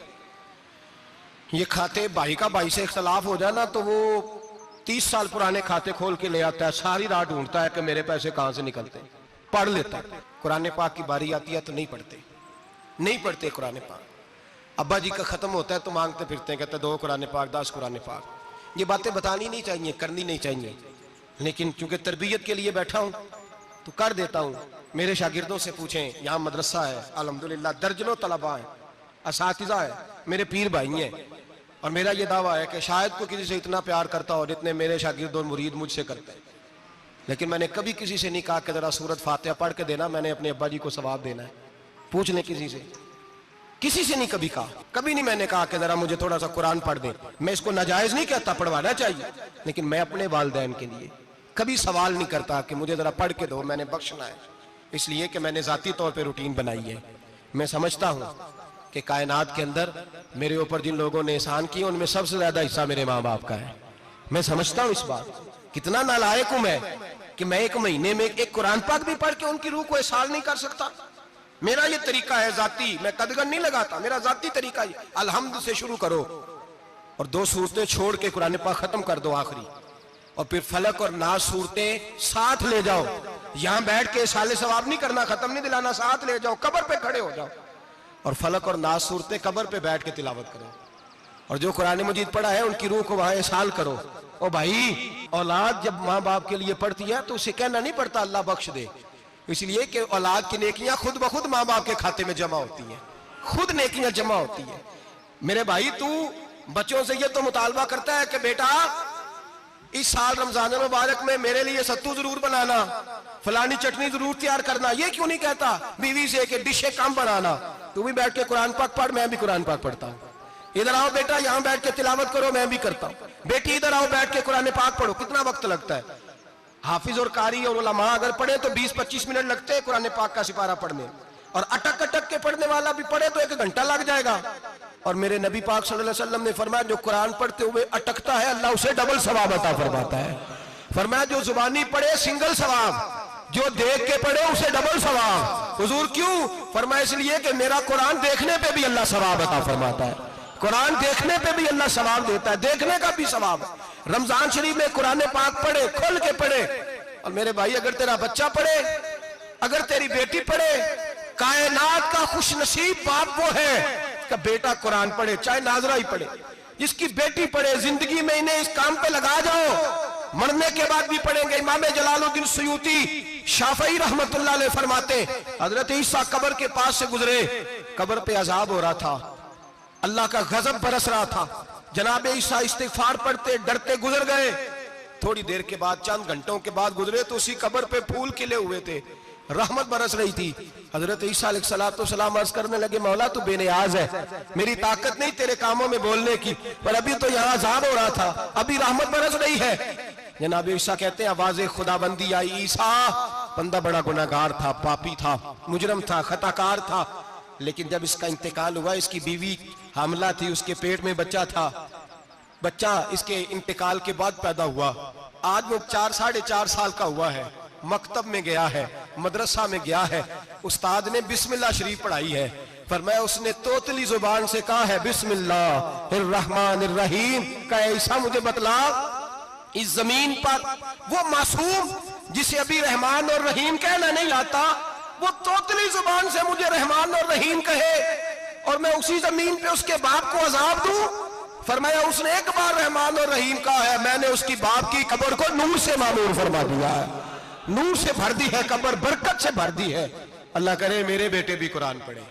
ये खाते भाई का भाई से इख्तलाफ हो जाए ना तो वो 30 साल पुराने खाते खोल के ले आता है, सारी रात ढूंढता है कि मेरे पैसे कहां से निकलते हैं, पढ़ लेता है। कुरान पाक की बारी आती है तो नहीं पढ़ते कुरान पाक। अब्बा जी का खत्म होता है तो मांगते फिरते हैं, कहते 2 कुरान पाक, 10 कुरान पाक। ये बातें बतानी नहीं चाहिए, करनी नहीं चाहिए, लेकिन चूंकि तरबियत के लिए बैठा हूं तो कर देता हूं। मेरे शागिर्दों से पूछें, यहाँ मदरसा है अल्हम्दुलिल्लाह, दर्जनों तलबा है, असातिज़ा है, मेरे पीर भाई हैं, और मेरा ये दावा है कि शायद कोई किसी से इतना प्यार करता हो जितने मेरे शागिर्द और मुरीद मुझसे करते हैं। लेकिन मैंने कभी किसी से नहीं कहा कि जरा सूरत फातिहा पढ़ के देना, मैंने अपने अब्बा जी को सवाब देना है। पूछ लें किसी से नहीं कभी कहा, कभी नहीं मैंने कहा कि जरा मुझे थोड़ा सा कुरान पढ़ दें। मैं इसको नाजायज नहीं कहता, पढ़वाना चाहिए, लेकिन मैं अपने वालिदैन के लिए कभी सवाल नहीं करता कि मुझे जरा पढ़ के दो, मैंने बख्शना है। इसलिए कि मैंने जाती तौर पे रूटीन बनाई है। मैं समझता हूँ कि कायनात के अंदर मेरे ऊपर जिन लोगों ने एहसान किए उनमें सबसे ज्यादा हिस्सा मेरे माँ बाप का है। मैं समझता हूँ इस बात, कितना नालायक हूं मैं कि मैं 1 महीने में एक कुरान पाक भी पढ़ के उनकी रूह को एहसास नहीं कर सकता। मेरा ये तरीका है जाती, मैं कदगन नहीं लगाता, मेरा जाती तरीका है। अल्हम्द से शुरू करो और 2 सूरतें छोड़ के कुरान पाक खत्म कर दो आखिरी, और फिर फलक और नास सूरतें साथ ले जाओ। यहां बैठ के साले सवाब नहीं करना, खत्म नहीं दिलाना, साथ ले जाओ, कब्र पे खड़े हो जाओ और फलक और नास सूरतें कब्र पे बैठ के तिलावत करो। और जो कुरान मजीद पढ़ा है उनकी रूह को वहां एहसास करो। ओ भाई, औलाद जब माँ बाप के लिए पढ़ती है तो उसे कहना नहीं पड़ता अल्लाह बख्श दे, इसलिए कि औलाद की नेकियां खुद ब खुद माँ बाप के खाते में जमा होती हैं, खुद नेकियां जमा होती है। मेरे भाई, तू बच्चों से ये तो मुतालबा करता है कि बेटा इस साल रमजान मुबारक में मेरे लिए सत्तू जरूर बनाना, फलानी चटनी जरूर तैयार करना, ये क्यों नहीं कहता बीवी से कि डिशे कम बनाना? तू भी बैठ के कुरान पाक पढ़, मैं भी कुरान पाक पढ़ता हूँ। इधर आओ बेटा, यहाँ बैठ के तिलावत करो, मैं भी करता हूँ। बेटी इधर आओ, बैठ के कुरान पाक पढ़ो। कितना वक्त लगता है? हाफिज और कारी और उलमा अगर पढ़े तो 20-25 मिनट लगते हैं कुरान पाक का सिपारा पढ़ने, और अटक अटक के पढ़ने वाला भी पढ़े तो 1 घंटा लग जाएगा। और मेरे नबी पाक सल्लल्लाहु अलैहि वसल्लम ने फरमाया जो कुरान पढ़ते हुए अटकता है अल्लाह उसे डबल सवाब अता फरमाता है। फरमाया जो जुबानी पढ़े सिंगल सवाब, जो देख के पढ़े उसे डबल सवाब। हुजूर क्यों? फरमाया इसलिए कि मेरा कुरान देखने पे भी अल्लाह सवाब अता फरमाता है। कुरान देखने पे भी अल्लाह सवाब देता है, देखने का भी सवाब है। रमजान शरीफ में कुरान पाक पढ़े, खोल के पढ़े। और मेरे भाई अगर तेरा बच्चा पढ़े, अगर तेरी बेटी पढ़े, कायनात का खुश नसीब बाप वो है कि बेटा कुरान पढ़े, चाहे नाजरा ही पढ़े, जिसकी बेटी पढ़े। जिंदगी में इन्हें इस काम पे लगा जाओ, मरने के बाद भी पढ़ेंगे। इमाम जलालुद्दीन सुयूती शाफई रहमतुल्लाह अलैह फरमाते, हजरत ईसा कब्र के पास से गुजरे, कब्र पे अजाब हो रहा था, अल्लाह का गजब बरस रहा था। जनाब ईसा इस्तिगफार पढ़ते डरते गुजर गए। थोड़ी देर के बाद, चंद घंटों के बाद गुजरे तो उसी कब्र पे फूल खिले हुए थे, रहमत बरस रही थी। हजरत ईसा अलैहिस्सलाम अर्ज करने लगे, मौला तू बेनियाज है, मेरी ताकत नहीं तेरे कामों में बोलने की, पर अभी तो यहाँ अजाब हो रहा था, अभी रहमत बरस रही है। जनाब ईसा कहते हैं आवाज़े खुदाबंदी आई, ईसा बंदा बड़ा गुनाहगार था, पापी था, मुजरम था, खताकार था, लेकिन जब इसका इंतकाल हुआ, इसकी बीवी हामला थी, उसके पेट में बच्चा था, बच्चा इसके इंतकाल के बाद पैदा हुआ। आज वो 4-4.5 साल का हुआ है, मकतब में गया है, मदरसा में गया है, उस्ताद ने बिस्मिल्लाह शरीफ पढ़ाई है, फरमाया उसने तोतली जुबान से कहा है बिस्मिल्लाहिर्रहमानिर्रहीम का। ऐसा मुझे बतला, इस जमीन पर वो मासूम जिसे अभी रहमान और रहीम कहना नहीं आता, वो तोतली जुबान से मुझे रहमान और रहीम कहे और मैं उसी जमीन पे उसके बाप को अजाब दूं। फरमाया उसने एक बार रहमान और रहीम कहा है, मैंने उसकी बाप की कब्र को नूर से मामूर फरमा दिया है, नूर से भर दी है कब्र, बरकत से भर दी है। अल्लाह करे मेरे बेटे भी कुरान पढ़े,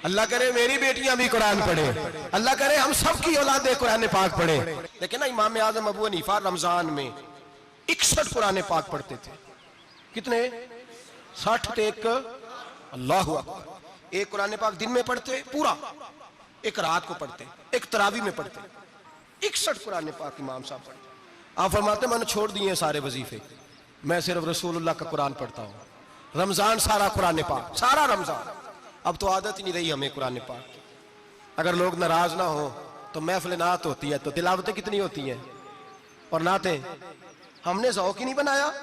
अल्लाह करे मेरी बेटियां भी कुरान पढ़े, अल्लाह करे हम सब की औलादे कुरान पाक पढ़े। लेकिन ना इमाम आजम अबू हनीफा रमजान में 61 कुरान पाक पढ़ते थे। कितने? 60 थे एक। अल्लाहु अकबर। एक कुरान पाक दिन में पढ़ते पूरा, एक रात को पढ़ते, एक तरावी में पढ़ते। 61 कुरान पाक इमाम साहब पढ़ते। आप फरमाते मैंने छोड़ दिए सारे वजीफे, मैं सिर्फ रसूलुल्लाह का कुरान पढ़ता हूँ। रमजान सारा कुरान पाक, सारा रमजान। अब तो आदत ही नहीं रही हमें कुरान पाक की। अगर लोग नाराज ना हो तो महफिल नात होती है, तो तिलावतें कितनी होती हैं और नातें। हमने ज़ौक़ ही नहीं बनाया,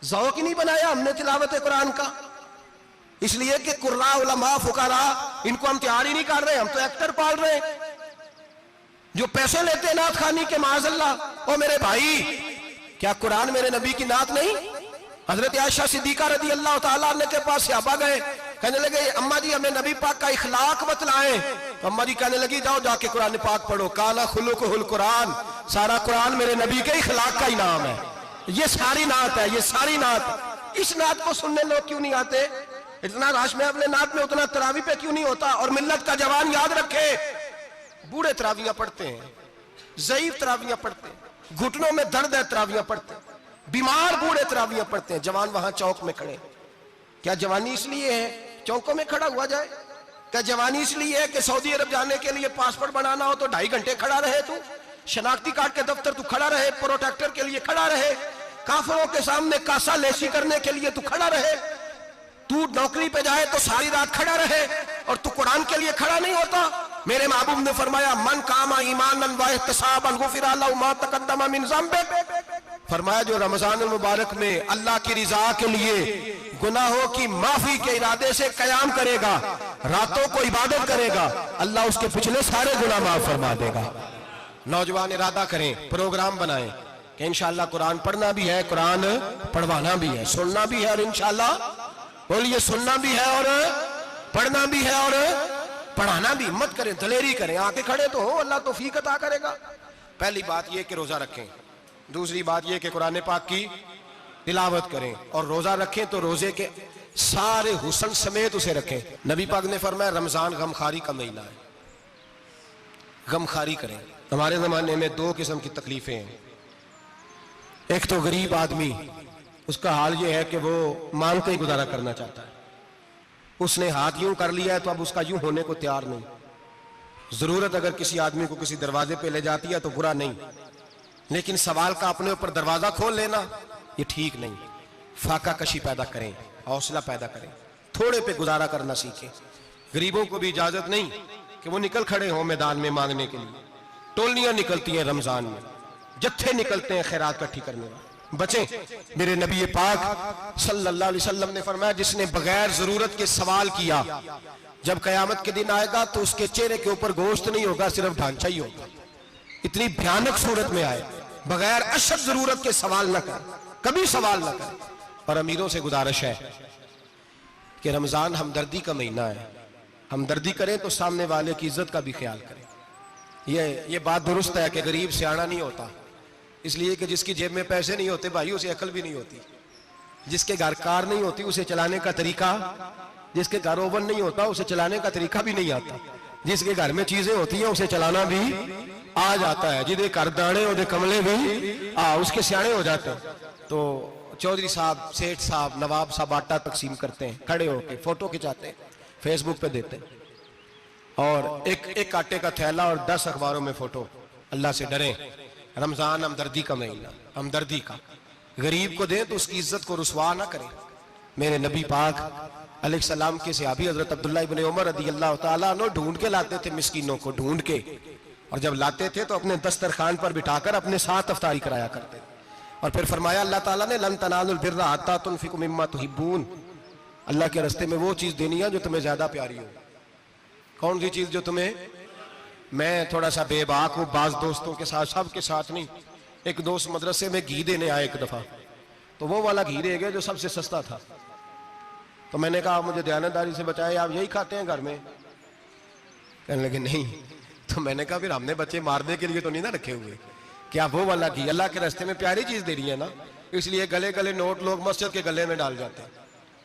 ज़ौक़ ही नहीं बनाया हमने तिलावत कुरान का, इसलिए कि कुर्रा उलमा फुकारा इनको हम तैयार ही नहीं कर रहे, हम तो एक्टर पाल रहे हैं जो पैसे लेते हैं नात खानी के, माज़अल्लाह। ओ मेरे भाई, क्या कुरान मेरे नबी की नात नहीं? हजरत आयशा सिद्दीका रज़ी अल्लाह तआला अन्हा के पास सहाबा गए, कहने लगे अम्मा जी हमें नबी पाक का इखलाक बतलाएं। तो अम्मा जी कहने लगी जाओ जाके कुरान पाक पढ़ो, काला खुलुकुहुल कुरान, सारा कुरान मेरे नबी के इखलाक का ही नाम है। ये सारी नात है, ये सारी नात। इस नात को सुनने लोग क्यों नहीं आते? इतना राश में अपने नात में, उतना तरावी पे क्यों नहीं होता? और मिल्लत का जवान याद रखे, बूढ़े तरावियां पढ़ते हैं, ज़ईफ तरावियां पढ़ते हैं, घुटनों में दर्द है तरावियां पढ़ते हैं, बीमार बूढ़े तरावियां पढ़ते हैं, जवान वहां चौक में खड़े। क्या जवानी इसलिए है चौकों में खड़ा हुआ जाए? क्या जवानी इसलिए है कि सऊदी अरब जाने के लिए पासपोर्ट बनाना हो तो 2.5 घंटे खड़ा रहे तू, शनाख्ती कार्ड के दफ्तर तू खड़ा रहे, प्रोटेक्टर के लिए खड़ा रहे, काफिरों के सामने कासा लेसी करने के लिए तू खड़ा रहे, तू नौकरी पे जाए तो सारी रात खड़ा रहे और तू कुरान के लिए खड़ा नहीं होता? मेरे महबूब ने फरमाया मन कामा ईमानन व इहतिसाबन गुफिरा लहु मा तक़द्दम मिन ज़ंबि। फरमाया जो रमजान मुबारक में अल्लाह की रिजा के लिए गुनाहों की माफी के इरादे से कयाम करेगा, रातों को इबादत करेगा, अल्लाह उसके पिछले सारे गुनाह माफ फरमा देगा। नौजवान इरादा करें, प्रोग्राम बनाएं कि इंशाअल्लाह कुरान पढ़ना भी है, कुरान पढ़वाना भी है, सुनना भी है और इंशाअल्लाह बोलिए सुनना भी है और पढ़ना भी है और पढ़ाना भी। हिम्मत करें, दलेरी करें, आके खड़े तो हो, अल्लाह तौफीक अता करेगा। पहली बात यह कि रोजा रखें, दूसरी बात यह कि कुरान पाक की तिलावत करें, और रोजा रखें तो रोजे के सारे हुस्न समेत उसे रखें। नबी पाक ने फरमाया रमजान गमखारी का महीना है, गमखारी करें। हमारे जमाने में 2 किस्म की तकलीफें हैं। एक तो गरीब आदमी, उसका हाल यह है कि वो मांगते ही गुजारा करना चाहता है, उसने हाथ यूं कर लिया है तो अब उसका यूं होने को तैयार नहीं। जरूरत अगर किसी आदमी को किसी दरवाजे पे ले जाती है तो बुरा नहीं, लेकिन सवाल का अपने ऊपर दरवाजा खोल लेना ये ठीक नहीं। फाका कशी पैदा करें, हौसला पैदा करें, थोड़े पे गुजारा करना सीखें। गरीबों को भी इजाजत नहीं कि वो निकल खड़े हों मैदान में मांगने के लिए। टोलियां निकलती हैं रमजान में, जत्थे निकलते हैं खैरात इकट्ठी करने वाले, बचें। मेरे नबी पाक सल्लल्लाहु अलैहि वसल्लम ने फरमाया, जिसने बगैर जरूरत के सवाल किया, जब कयामत के दिन आएगा तो उसके चेहरे के ऊपर गोश्त नहीं होगा, सिर्फ ढांचा ही होगा। इतनी भयानक सूरत में आए, बगैर अशद जरूरत के सवाल न कर, कभी सवाल न कर। और अमीरों से गुजारिश है कि रमजान हमदर्दी का महीना है, हमदर्दी करें तो सामने वाले की इज्जत का भी ख्याल करें। ये बात दुरुस्त है कि गरीब सियाना नहीं होता, इसलिए कि जिसकी जेब में पैसे नहीं होते भाई, उसे अकल भी नहीं होती। जिसके घर कार नहीं होती, उसे चलाने का तरीका, जिसके घर ओवन नहीं होता, उसे चलाने का तरीका भी नहीं आता। जिसके घर में चीजें होती हैं, उसे चलाना भी आ जाता है। जिदे घर दाने ओदे कमले भी उसके सियाने हो जाते हैं। तो चौधरी साहब, सेठ साहब, नवाब साहब आटा तकसीम करते हैं, खड़े होकर फोटो खिंचाते हैं, फेसबुक पे देते हैं, और एक आटे का थैला और 10 अखबारों में फोटो। अल्लाह से डरें। रमजान हमदर्दी का महीना, हमदर्दी का। गरीब को दें तो उसकी इज्जत को रुसवा ना करें। मेरे नबी पाक अलैहिस्सलाम के सहाबी हजरत अब्दुल्लाह इब्न उमर रदी अल्लाह तआला अन्हु ढूंढ के लाते थे मिस्कीनों को, ढूंढ के, और जब लाते थे तो अपने दस्तरखान पर बिठाकर अपने साथ अफ्तारी कराया करते। और फिर फरमाया अल्लाह ताला ने, लन तनालुल बिर्रा हत्ता तुनफिकु मिम्मा तुहिब्बून। अल्लाह के रास्ते में वो चीज देनी है जो तुम्हें ज्यादा प्यारी हो। कौन सी चीज जो तुम्हें, मैं थोड़ा सा बेबाक हूँ, बाज दोस्तों के साथ, सब के साथ नहीं। एक दोस्त मदरसे में घी देने आए एक दफा, तो वो वाला घी दे गए जो सबसे सस्ता था। तो मैंने कहा मुझे दयानतदारी से बचाए, आप यही खाते हैं घर में? कहने लगे नहीं। तो मैंने कहा फिर हमने बच्चे मारने के लिए तो नहीं ना रखे हुए, क्या वो वाला घी अल्लाह के रास्ते में प्यारी चीज दे रही है ना, इसलिए गले गले नोट लोग मस्जिद के गले में डाल जाते हैं,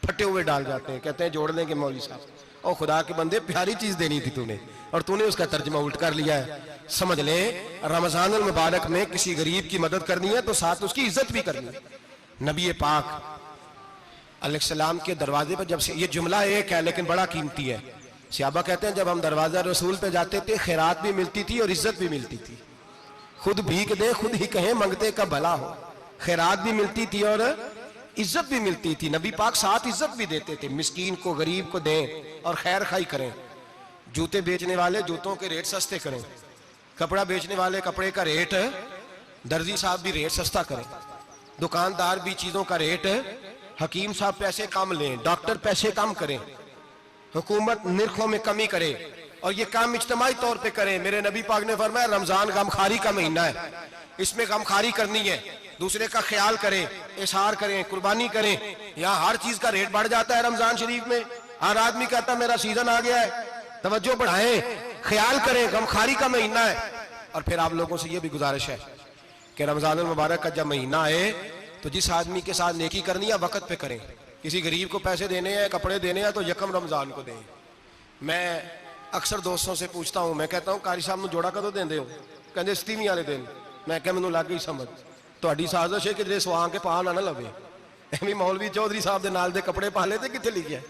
फटे हुए डाल जाते हैं, कहते हैं जोड़ लेंगे मौलवी साहब। और खुदा के बंदे, प्यारी चीज देनी थी तूने, और तूने उसका तर्जमा उल्ट कर लिया है। समझ ले, रमजान अल मुबारक में किसी गरीब की मदद करनी है तो साथ उसकी इज्जत भी करनी है। नबी पाक अलैहिस्सलाम के दरवाजे पर, जब से, ये जुमला एक है लेकिन बड़ा कीमती है। सहाबा कहते हैं जब हम दरवाजा रसूल पे जाते थे, खैरात भी मिलती थी और इज्जत भी मिलती थी। खुद भीख दे, खुद ही कहें, मंगते का भला हो। खैरात भी मिलती थी और इज्जत भी मिलती थी। नबी पाक साथ इज्जत भी देते थे, मिस्कीन को, गरीब को दें और खैर खाई करें। जूते बेचने वाले जूतों के रेट सस्ते करें, कपड़ा बेचने वाले कपड़े का रेट, दर्जी साहब भी रेट सस्ता करें, दुकानदार भी चीजों का रेट, हकीम साहब पैसे कम लें, डॉक्टर पैसे कम करें, हुकूमत निर्खों में कमी करे, और ये काम इज्तिमाई तौर पे करें। मेरे नबी पाक ने फरमाया रमजान गमखारी का महीना है, इसमें गमखारी करनी है, दूसरे का ख्याल करें, इशार करें, कुर्बानी करें। यहाँ हर चीज का रेट बढ़ जाता है रमजान शरीफ में। हर आदमी कहता है मेरा सीजन आ गया है, तवज्जो बढ़ाएं, ख्याल करें, गमखारी का महीना है। और फिर आप लोगों से ये भी गुजारिश है कि रमजान मुबारक का जब महीना आए तो जिस आदमी के साथ नेकी करनी है वक्त पे करें। किसी गरीब को पैसे देने हैं, कपड़े देने हैं तो यकम रमजान को दें। मैं अक्सर दोस्तों से पूछता हूं, मैं कहता हूं कारी साहब जोड़ा कदों देंदे हो? कहते 27 वाले दिन। मैं क्या मैनू लग गई समझ, ਤੁਹਾਡੀ ਸਾਜ਼ਿਸ਼ है कि जे ਸਵਾ के पा ना लवे। ਐਵੇਂ मौलवी चौधरी साहब ਦੇ ਨਾਲ ਦੇ ਕੱਪੜੇ ਪਾ ਲੇ ਤੇ ਕਿੱਥੇ ਲਿਖਿਆ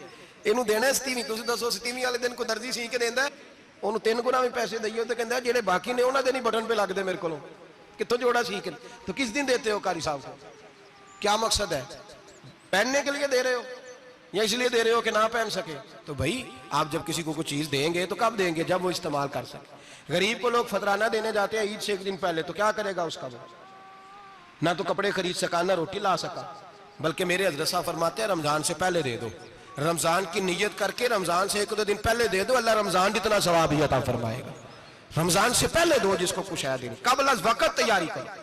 ਇਹਨੂੰ ਦੇਣਾ 27। ਤੁਸੀਂ ਦੱਸੋ 27 ਵਾਲੇ ਦਿਨ ਕੋ ਦਰਜੀ ਸੀ ਕੇ ਦਿੰਦਾ, ਉਹਨੂੰ 3 ਗੁਣਾ ਵੀ ਪੈਸੇ ਦਈਓ ਤੇ ਕਹਿੰਦਾ ਜਿਹੜੇ ਬਾਕੀ ਨੇ ਉਹਨਾਂ ਦੇ ਨਹੀਂ ਬਟਨ पे ਲੱਗਦੇ ਮੇਰੇ ਕੋਲੋਂ, कितों जोड़ा सीख। तो किस दिन देते हो कारी साहब को? क्या मकसद है? पहनने के लिए दे रहे हो या इसलिए दे रहे हो कि ना पहन सके? तो भाई आप जब किसी को कुछ चीज देंगे तो कब देंगे? जब वो इस्तेमाल कर सके। गरीब को लोग फतराना देने जाते हैं ईद से एक दिन पहले, तो क्या करेगा उसका? वो ना तो कपड़े खरीद सका, ना रोटी ला सका। बल्कि मेरे हज़रत साहब फरमाते हैं रमजान से पहले दे दो, रमजान की नीयत करके रमजान से 1-2 दिन पहले दे दो, अल्लाह रमजान जितना सवाब ही अता फरमाएगा। रमजान से पहले दो जिसको कुछ है दिन, कबल अज़ वक़्त तैयारी करो।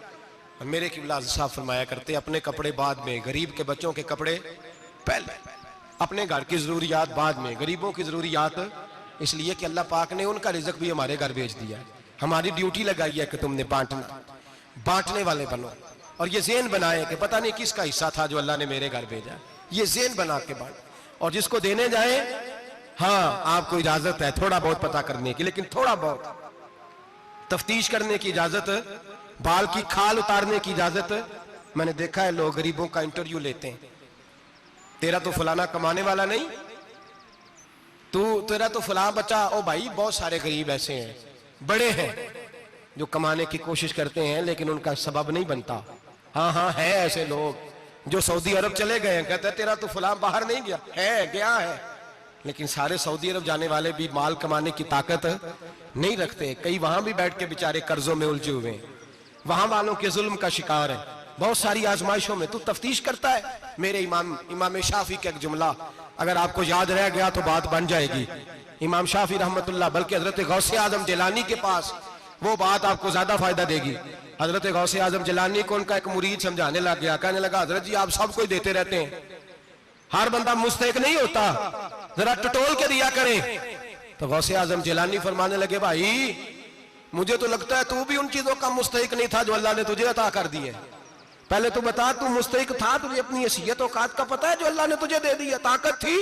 और मेरे किबला साहब फरमाया करते अपने कपड़े बाद में, गरीब के बच्चों के कपड़े पहले, अपने घर की जरूरियात बाद में, गरीबों की जरूरियात। इसलिए कि अल्लाह पाक ने उनका रिज़्क़ भी हमारे घर भेज दिया है। हमारी ड्यूटी लगाई है कि तुमने बांटना, बांटने वाले बनो। और ये ज़हन बनाए कि पता नहीं किसका हिस्सा था जो अल्लाह ने मेरे घर भेजा, ये ज़हन बना के बांट। और जिसको देने जाए, हाँ आपको इजाजत है थोड़ा बहुत पता करने की, लेकिन थोड़ा बहुत तफ्तीश करने की इजाजत, बाल की खाल उतारने की इजाजत। मैंने देखा है लोग गरीबों का इंटरव्यू लेते हैं, तेरा तो फलाना कमाने वाला नहीं, तेरा तो फलां बच्चा। ओ भाई बहुत सारे गरीब ऐसे हैं, बड़े हैं, जो कमाने की कोशिश करते हैं लेकिन उनका सबब नहीं बनता। हाँ हाँ है ऐसे लोग जो सऊदी अरब चले गए हैं, कहते हैं तेरा तो फलां बाहर नहीं गया, है गया है, लेकिन सारे सऊदी अरब जाने वाले भी माल कमाने की ताकत नहीं रखते। कई वहां भी बैठ के बेचारे कर्जों में उलझे हुए हैं, वहां वालों के जुल्म का शिकार है। बहुत सारी आजमाइशों में तू तफ्तीश करता है। मेरे इमाम शाफी का एक जुमला अगर आपको याद रह गया तो बात बन जाएगी। इमाम शाफी रहमतुल्लाह, बल्कि हजरत गौसे आजम जिलानी के पास वो बात आपको ज्यादा फायदा देगी। हजरत गौसे आजम जिलानी को उनका एक मुरीद समझाने लग गया, कहने लगा हजरत जी आप सबको ही देते रहते हैं, हर बंदा मुस्तहिक नहीं होता, जरा टटोल के दिया करें। तो गौसे आजम जिलानी फरमाने लगे भाई मुझे तो लगता है तू भी उन चीजों का मुस्तहिक नहीं था जो अल्लाह ने तुझे अता कर दी है। पहले तो बता तू मुस्तहिक था, तुझे अपनी हैसियत औकात का पता है जो अल्लाह ने तुझे दे दी है? ताकत थी,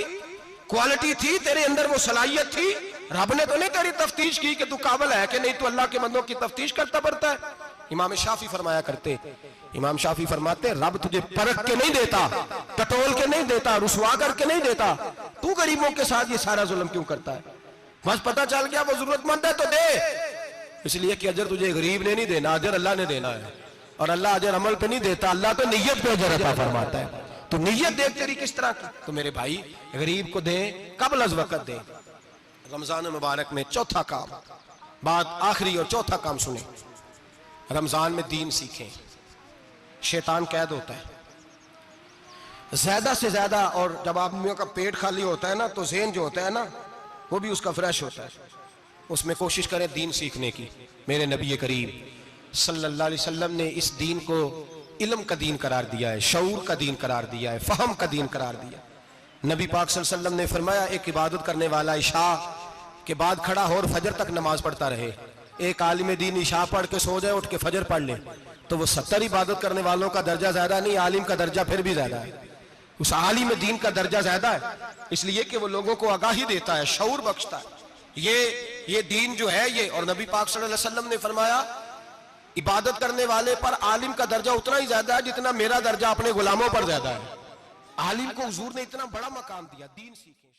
क्वालिटी थी, तेरे अंदर वो सलाहियत थी, रब ने तो नहीं तेरी तफ्तीश की कि तू काबिल है कि नहीं, तू अल्लाह के बंदों की तफ्तीश करता पड़ता है। इमाम शाफी फरमाया करते, इमाम शाफी फरमाते रब तुझे परख के नहीं देता, टटोल के नहीं देता, रुसवा करके नहीं देता, तू गरीबों के साथ ये सारा जुल्म क्यों करता है? बस पता चल गया वो जरूरतमंद है तो दे, इसलिए कि अजर तुझे गरीब ने नहीं देना, अजर अल्लाह ने देना है। और अल्लाह अजर अमल पे नहीं देता, अल्लाह तो नियत पे अजर अता फरमाता है। तो नियत देख तेरी किस तरह की। तो मेरे भाई गरीब को दे, कबल अज वक्त दे। रमजान मुबारक में चौथा काम, बात आखिरी और चौथा काम सुने, रमजान में दीन सीखें। शैतान कैद होता है ज्यादा से ज्यादा, और जब आदमियों का पेट खाली होता है ना तो ज़हन जो होता है ना वो भी उसका फ्रेश होता है। उसमें कोशिश करें दीन सीखने की। मेरे नबी करीम सल्लल्लाहु अलैहि वसल्लम ने इस दीन को इल्म का दीन करार दिया है, शऊर का दीन करार दिया है, फहम का दीन करार दिया। नबी पाक सल्लल्लाहु अलैहि वसल्लम ने फरमाया एक इबादत करने वाला इशा के बाद खड़ा हो और फजर तक नमाज पढ़ता रहे। एक आलिम दीन इशा पढ़ के सो जाए, उठ के फजर पढ़ ले, तो वो 70 इबादत करने वालों का दर्जा ज्यादा नहीं, आलिम का दर्जा फिर भी ज्यादा है। उस आलिम दीन का दर्जा ज्यादा है, इसलिए कि वो लोगों को आगाही देता है, शऊर बख्शता है। ये दीन जो है ये, और नबी पाक सल्लल्लाहु अलैहि वसल्लम ने फरमाया इबादत करने वाले पर आलिम का दर्जा उतना ही ज्यादा है जितना मेरा दर्जा अपने गुलामों पर ज्यादा है। आलिम को हुजूर ने इतना बड़ा मकाम दिया। दीन सीखे।